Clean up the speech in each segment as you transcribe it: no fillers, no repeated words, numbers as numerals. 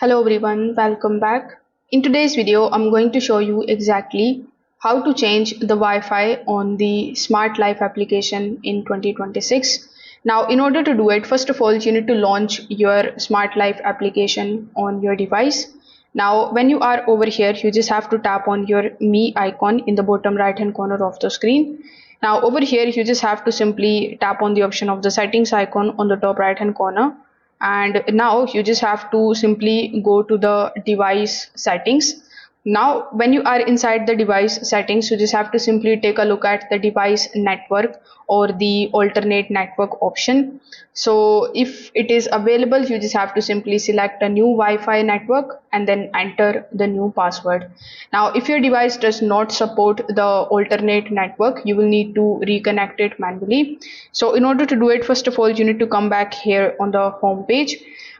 Hello everyone, welcome back. In today's video, I'm going to show you exactly how to change the Wi-Fi on the Smart Life application in 2026. Now, in order to do it, first of all, you need to launch your Smart Life application on your device. Now, when you are over here, you just have to tap on your Me icon in the bottom right hand corner of the screen. Now, over here, you just have to simply tap on the option of the settings icon on the top right hand corner, and now you just have to simply go to the device settings. Now when you are inside the device settings, you just have to simply take a look at the device network or the alternate network option. So if it is available, you just have to simply select a new Wi-Fi network and then enter the new password. Now if your device does not support the alternate network, you will need to reconnect it manually. So in order to do it, first of all, you need to come back here on the home page.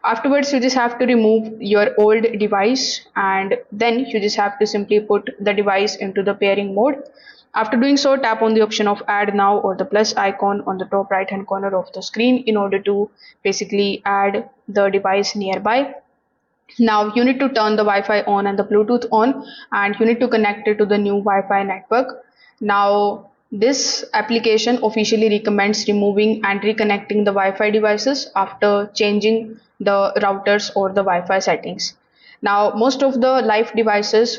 Afterwards, you just have to remove your old device, and then you just have to simply put the device into the pairing mode. After doing so, tap on the option of add now or the plus icon on the top right hand corner of the screen in order to basically add the device nearby. Now you need to turn the Wi-Fi on and the Bluetooth on, and you need to connect it to the new Wi-Fi network. Now this application officially recommends removing and reconnecting the Wi-Fi devices after changing the routers or the Wi-Fi settings. Now most of the live devices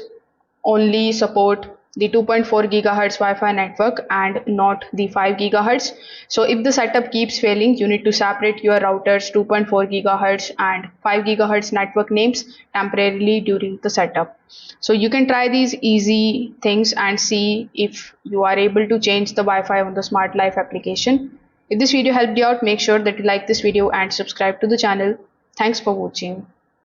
only support the 2.4 gigahertz Wi-Fi network and not the 5 gigahertz. So if the setup keeps failing, you need to separate your router's 2.4 gigahertz and 5 gigahertz network names temporarily during the setup. So you can try these easy things and see if you are able to change the Wi-Fi on the Smart Life application. If this video helped you out, make sure that you like this video and subscribe to the channel. Thanks for watching.